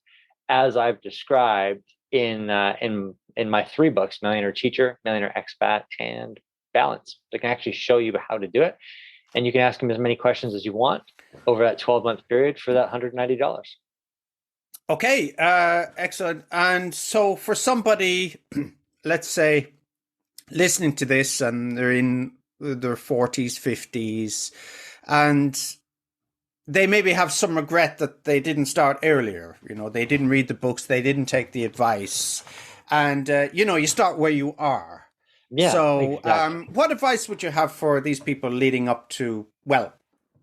as I've described in my 3 books, Millionaire Teacher, Millionaire Expat, and Balance. They can actually show you how to do it. And you can ask him as many questions as you want over that 12-month period for that $190. Okay, excellent. And so for somebody, let's say, listening to this and they're in their 40s, 50s, and they maybe have some regret that they didn't start earlier. They didn't read the books, they didn't take the advice. And, you start where you are. Yeah. So exactly. what advice would you have for these people leading up to, well,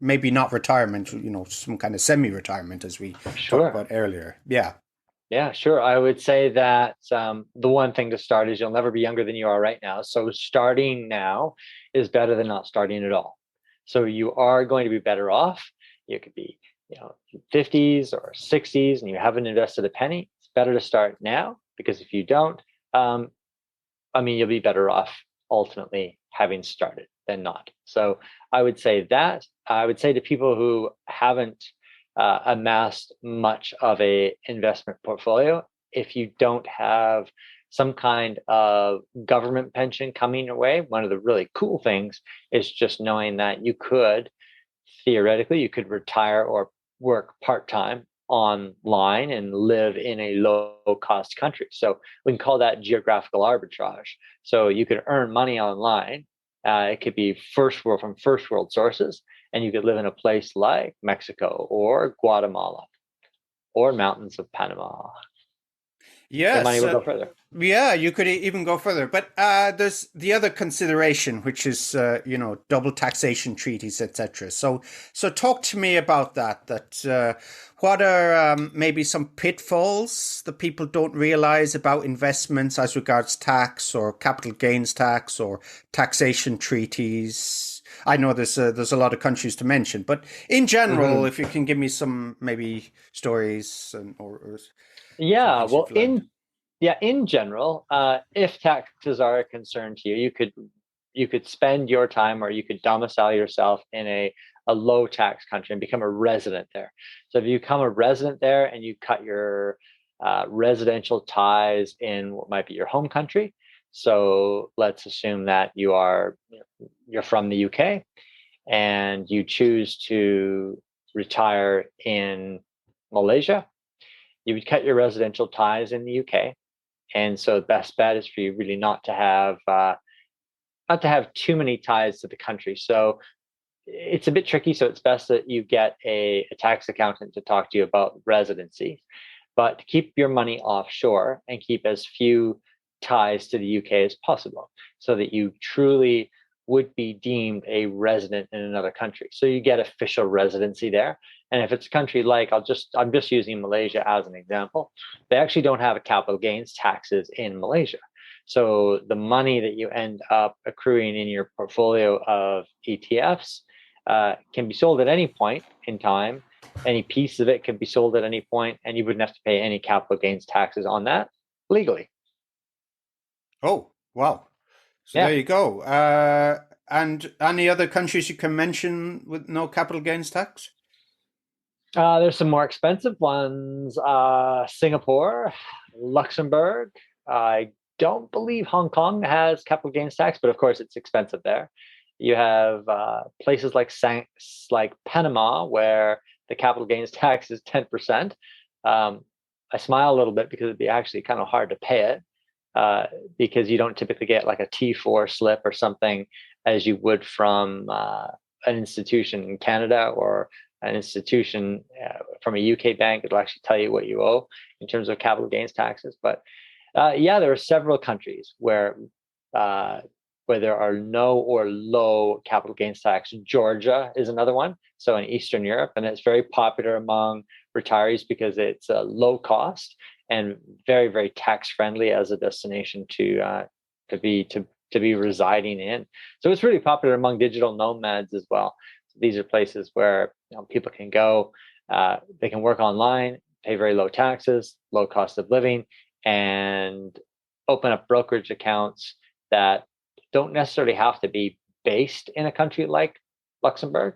maybe not retirement, some kind of semi-retirement, as we talked about earlier? Yeah. Yeah, sure. I would say that the one thing to start is you'll never be younger than you are right now. So starting now is better than not starting at all. So you are going to be better off. You could be, 50s or 60s and you haven't invested a penny. It's better to start now, because if you don't, you'll be better off ultimately having started than not. So I would say that. I would say to people who haven't amassed much of a investment portfolio, if you don't have some kind of government pension coming your way, one of the really cool things is just knowing that you could retire or work part-time online and live in a low-cost country. So we can call that geographical arbitrage. So you could earn money online. It could be first world sources, and you could live in a place like Mexico or Guatemala or mountains of Panama. The money Yes. will go further. Yeah, you could even go further. But there's the other consideration, which is, double taxation treaties, etc. So talk to me about that. What are maybe some pitfalls that people don't realize about investments as regards tax or capital gains tax or taxation treaties? I know there's a lot of countries to mention, but in general, Hmm. if you can give me some maybe stories or some Yeah, things well, you've learned. in general, if taxes are a concern to you, you could spend your time, or you could domicile yourself in a low tax country and become a resident there. So if you become a resident there and you cut your residential ties in what might be your home country. So let's assume that you're from the UK and you choose to retire in Malaysia. You would cut your residential ties in the UK, and so the best bet is for you really not to have too many ties to the country. So it's a bit tricky. So it's best that you get a tax accountant to talk to you about residency, but keep your money offshore and keep as few ties to the UK as possible, so that you truly would be deemed a resident in another country. So you get official residency there. And if it's a country like, I'm just using Malaysia as an example, they actually don't have a capital gains taxes in Malaysia. So the money that you end up accruing in your portfolio of ETFs can be sold at any point in time. Any piece of it can be sold at any point, and you wouldn't have to pay any capital gains taxes on that legally. Oh, wow. So there Yeah. you go. And any other countries you can mention with no capital gains tax? There's some more expensive ones. Singapore, Luxembourg. I don't believe Hong Kong has capital gains tax, but of course it's expensive there. You have places like Panama, where the capital gains tax is 10%. Um, I smile a little bit because it'd be actually kind of hard to pay it, uh, because you don't typically get like a T4 slip or something as you would from an institution in Canada, or an institution from a UK bank. It'll actually tell you what you owe in terms of capital gains taxes. But yeah, there are several countries uh, where there are no or low capital gains tax. Georgia is another one. So in Eastern Europe, and it's very popular among retirees because it's low cost and very, very tax friendly as a destination to be residing in. So it's really popular among digital nomads as well. So these are places where people can go, they can work online, pay very low taxes, low cost of living, and open up brokerage accounts that don't necessarily have to be based in a country like Luxembourg,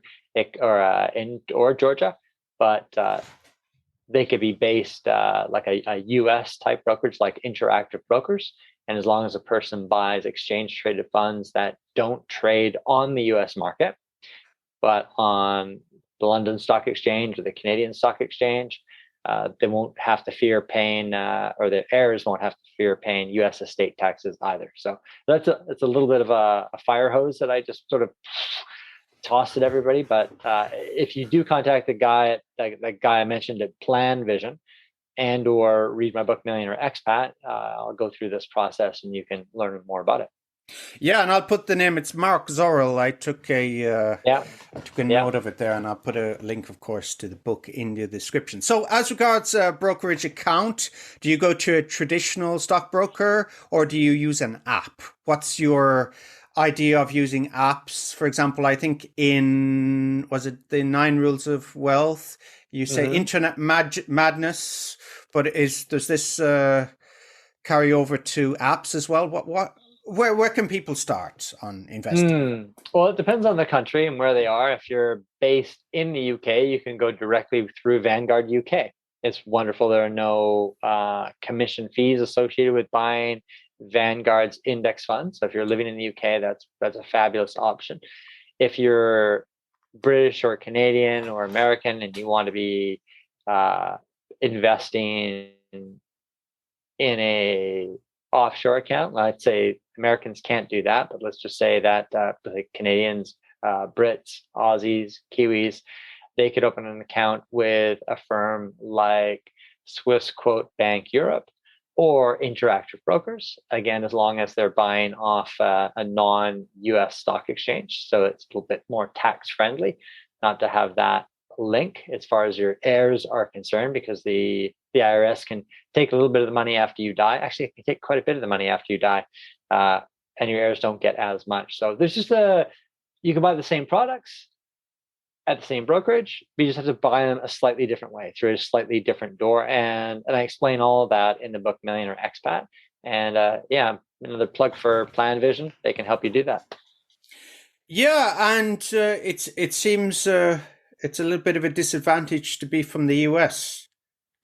or Georgia, but they could be based like a US type brokerage, like Interactive Brokers. And as long as a person buys exchange traded funds that don't trade on the US market, but on the London Stock Exchange or the Canadian Stock Exchange, they won't have to fear paying, or the heirs won't have to fear paying US estate taxes either. So that's a little bit of a fire hose that I just sort of tossed at everybody. But if you do contact that guy I mentioned at Plan Vision, and/or read my book Millionaire Expat, I'll go through this process and you can learn more about it. Yeah, and I'll put the name. It's Mark Zorrell. Yeah, I took a yeah. note of it there, and I'll put a link, of course, to the book in the description. So, as regards brokerage account, do you go to a traditional stockbroker or do you use an app? What's your idea of using apps? For example, I think was it the Nine Rules of Wealth? You say Hmm. internet madness, but does this carry over to apps as well? Where can people start on investing? Well, it depends on the country and where they are. If you're based in the UK, you can go directly through Vanguard UK. It's wonderful. There are no commission fees associated with buying Vanguard's index funds. So if you're living in the UK, that's a fabulous option. If you're British or Canadian or American and you want to be uh, investing in a offshore account, I'd say Americans can't do that, but let's just say that the Canadians, Brits, Aussies, Kiwis, they could open an account with a firm like Swiss Quote Bank Europe, or interactive brokers. Again, as long as they're buying off a non-US stock exchange. So it's a little bit more tax friendly not to have that link as far as your heirs are concerned, because the IRS can take a little bit of the money after you die. Actually, it can take quite a bit of the money after you die, and your heirs don't get as much. So there's just you can buy the same products at the same brokerage, but you just have to buy them a slightly different way through a slightly different door. And I explain all of that in the book Millionaire Expat. And yeah, another plug for Plan Vision. They can help you do that. Yeah, and it seems it's a little bit of a disadvantage to be from the US.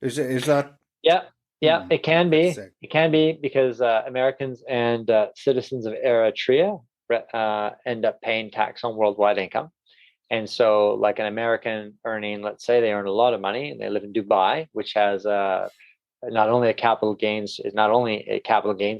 Is that? Yeah, yeah, it can be. It can be because Americans and citizens of Eritrea end up paying tax on worldwide income. And so, like an American earning, let's say they earn a lot of money and they live in Dubai, which has not only a capital gains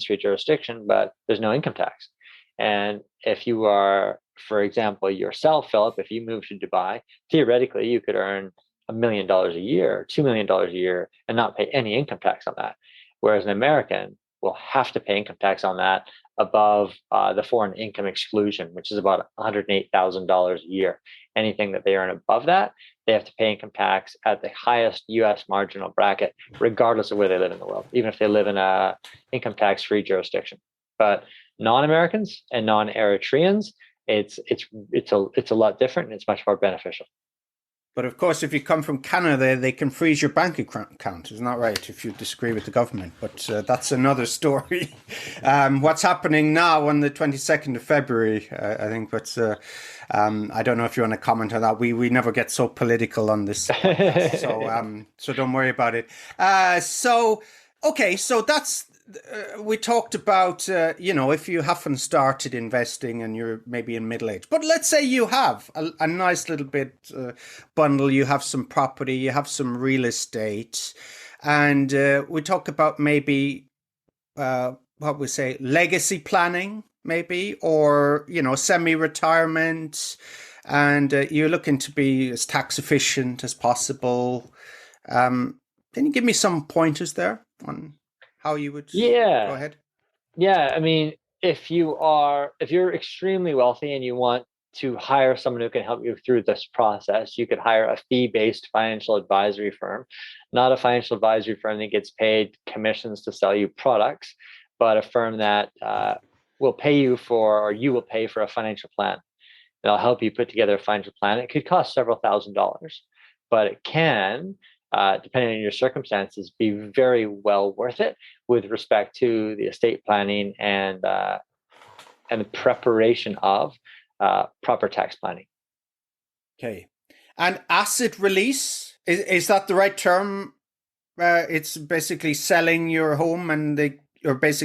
free jurisdiction, but there's no income tax. And if you are, for example, yourself, Philip, if you move to Dubai, theoretically you could earn $1 million a year, $2 million a year, and not pay any income tax on that. Whereas an American will have to pay income tax on that above the foreign income exclusion, which is about $108,000 a year. Anything that they earn above that, they have to pay income tax at the highest U.S. marginal bracket, regardless of where they live in the world, even if they live in a income tax-free jurisdiction. But non-Americans and non-Eritreans, it's a lot different and it's much more beneficial. But of course, if you come from Canada, they can freeze your bank account. Isn't that right? If you disagree with the government. But that's another story. What's happening now on the 22nd of February, I think. But I don't know if you want to comment on that. We never get so political on this podcast, so don't worry about it. Okay, so that's... we talked about, if you haven't started investing and you're maybe in middle age, but let's say you have a nice little bit bundle, you have some property, you have some real estate, and we talk about maybe, legacy planning, maybe, or, semi-retirement, and you're looking to be as tax efficient as possible. Can you give me some pointers there on how you would go ahead? Yeah, I mean, if you're extremely wealthy and you want to hire someone who can help you through this process, you could hire a fee-based financial advisory firm, not a financial advisory firm that gets paid commissions to sell you products, but a firm that will pay you or you will pay for a financial plan. They'll help you put together a financial plan. It could cost several $1,000s, but it can, depending on your circumstances, be very well worth it with respect to the estate planning and the preparation of proper tax planning. Okay. And asset release, is that the right term? It's basically selling your home, and they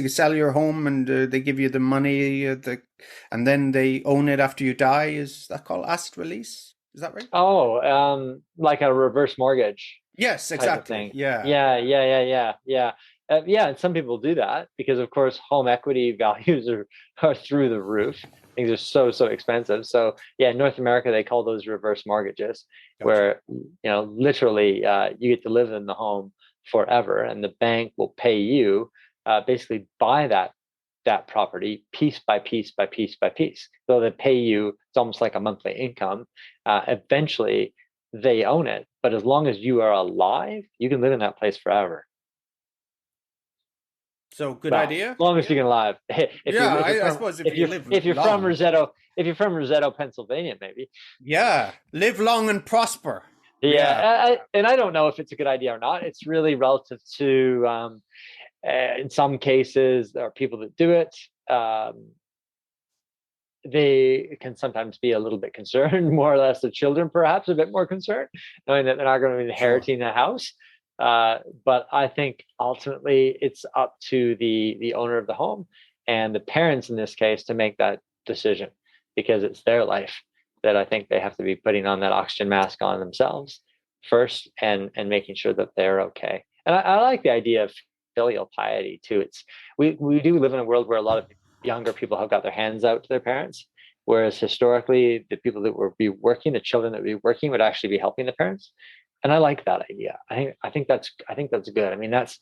sell your home and they give you the money, and then they own it after you die. Is that called asset release? Is that right? Oh, like a reverse mortgage. Yes, exactly. Yeah. And some people do that because, of course, home equity values are through the roof. Things are so expensive. So yeah, in North America, they call those reverse mortgages, where literally you get to live in the home forever, and the bank will pay you basically buy that property piece by piece by piece by piece. So they pay you, it's almost like a monthly income. Eventually, they own it, but as long as you are alive, you can live in that place forever. So good idea. As long as you can alive. I suppose if you're from Rosetto, Pennsylvania, maybe. Yeah, live long and prosper. Yeah. And I don't know if it's a good idea or not. It's really relative to, in some cases, there are people that do it. They can sometimes be a little bit concerned, more or less the children, perhaps a bit more concerned, knowing that they're not going to be inheriting the house. But I think ultimately it's up to the owner of the home and the parents in this case to make that decision, because it's their life that I think they have to be putting on that oxygen mask on themselves first and making sure that they're okay. And I like the idea of filial piety too. We do live in a world where a lot of younger people have got their hands out to their parents, whereas historically the people that would be working, the children that would be working, would actually be helping the parents. And I like that idea. I think that's good. I mean, that's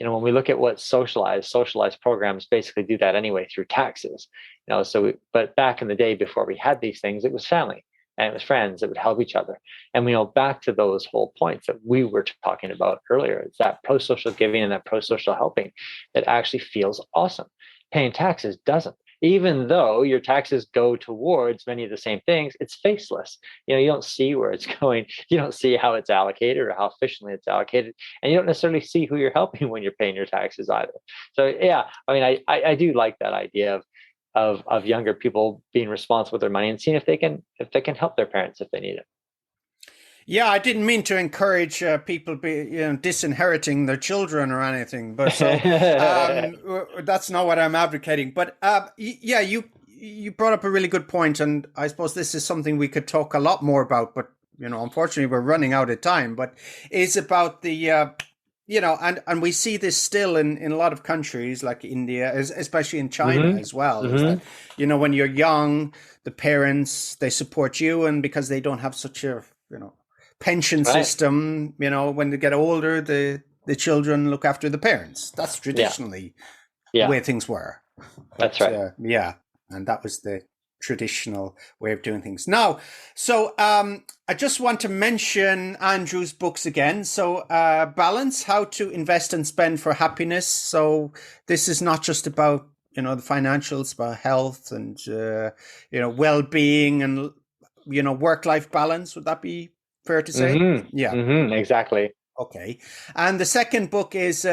when we look at what socialized programs basically do that anyway through taxes. But back in the day before we had these things, it was family and it was friends that would help each other. And back to those whole points that we were talking about earlier, it's that pro-social giving and that pro-social helping that actually feels awesome. Paying taxes doesn't. Even though your taxes go towards many of the same things, it's faceless. You don't see where it's going. You don't see how it's allocated or how efficiently it's allocated. And you don't necessarily see who you're helping when you're paying your taxes either. So yeah, I do like that idea of younger people being responsible with their money and seeing if they can help their parents if they need it. Yeah, I didn't mean to encourage people disinheriting their children or anything, but so that's not what I'm advocating. But yeah, you brought up a really good point, and I suppose this is something we could talk a lot more about. But unfortunately, we're running out of time. But it's about the and we see this still in a lot of countries like India, especially in China as well. Is that when you're young, the parents, they support you, and because they don't have such a pension system, when they get older, the children look after the parents. That's traditionally the way things were. That's right. Yeah, and that was the traditional way of doing things. Now, so I just want to mention Andrew's books again. So Balance, How to Invest and Spend for Happiness. So this is not just about, the financials, about health and, well-being and, work-life balance. Would that be fair to say? Yeah. Exactly. Okay. And the second book is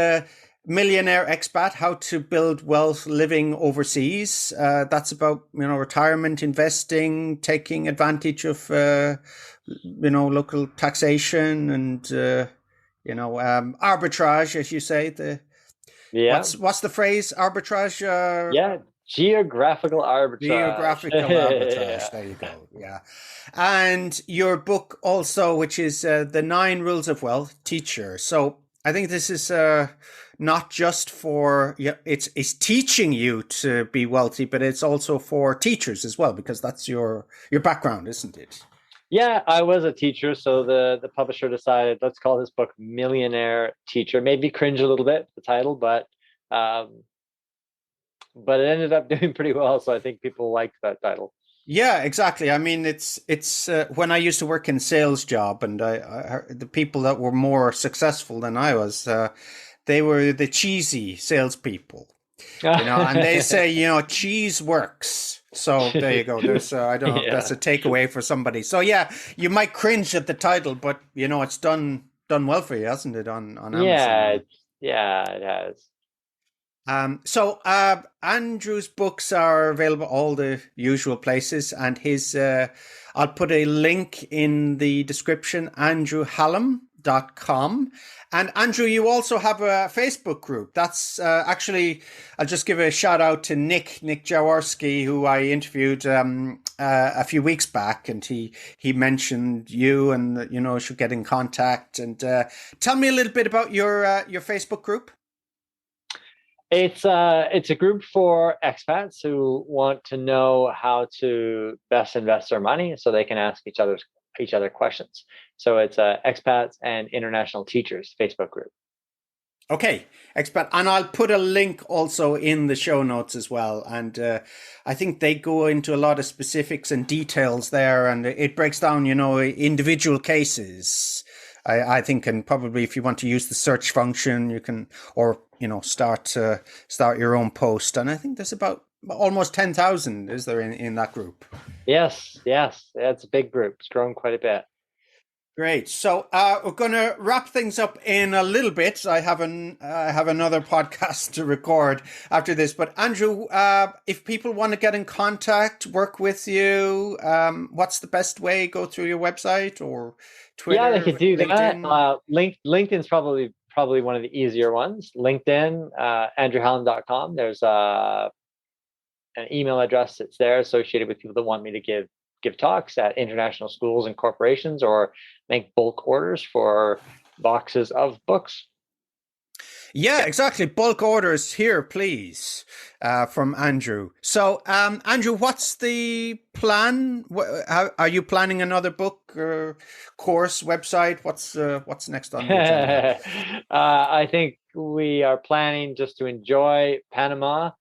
Millionaire Expat, How to Build Wealth Living Overseas. That's about, retirement investing, taking advantage of, local taxation and, arbitrage, as you say. What's the phrase? Arbitrage? Geographical arbitrage. Geographical arbitrage. There you go. Yeah. And your book also, which is The 9 Rules of Wealth, Teacher. So I think this is not just for, it's teaching you to be wealthy, but it's also for teachers as well, because that's your background, isn't it? Yeah, I was a teacher. So the publisher decided, let's call this book Millionaire Teacher. Made me cringe a little bit, the title, but it ended up doing pretty well. So I think people liked that title. Yeah, exactly. I mean, it's when I used to work in sales job, and I heard the people that were more successful than I was, they were the cheesy salespeople, and they say, cheese works. So there you go. There's, I don't know if that's a takeaway for somebody. So yeah, you might cringe at the title, but it's done well for you, hasn't it? On Amazon. Yeah, it has. So Andrew's books are available all the usual places, and his I'll put a link in the description, andrewhallam.com. And Andrew, you also have a Facebook group. That's actually, I'll just give a shout out to Nick Jaworski, who I interviewed a few weeks back, and he mentioned you and should get in contact. And tell me a little bit about your Facebook group. It's a group for expats who want to know how to best invest their money, so they can ask each other questions. So it's expats and international teachers Facebook group. Okay, expat, and I'll put a link also in the show notes as well. And I think they go into a lot of specifics and details there, and it breaks down, individual cases. I think, and probably if you want to use the search function, you can, or start your own post. And I think there's about almost 10,000, is there, in that group? Yes, it's a big group. It's grown quite a bit. Great. So we're going to wrap things up in a little bit. I have another podcast to record after this. But Andrew, if people want to get in contact, work with you, what's the best way? Go through your website or Twitter? Yeah, they could do LinkedIn? that. LinkedIn's probably one of the easier ones. LinkedIn, andrewhallam.com. There's an email address that's there associated with people that want me to give talks at international schools and corporations, or make bulk orders for boxes of books. Yeah, exactly. Bulk orders here, please, from Andrew. So, Andrew, what's the plan? Are you planning another book, course, website? What's next on the agenda? I think we are planning just to enjoy Panama,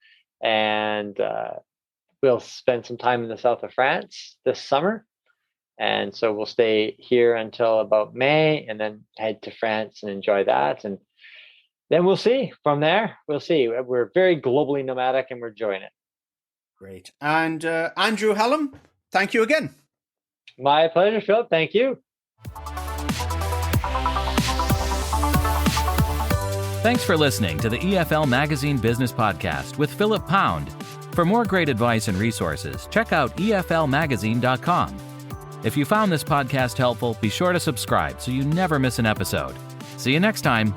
and we'll spend some time in the south of France this summer. And so we'll stay here until about May and then head to France and enjoy that. And then we'll see from there. We'll see. We're very globally nomadic and we're enjoying it. Great. And Andrew Hallam, thank you again. My pleasure, Philip. Thank you. Thanks for listening to the EFL Magazine Business Podcast with Philip Pound. For more great advice and resources, check out eflmagazine.com. If you found this podcast helpful, be sure to subscribe so you never miss an episode. See you next time.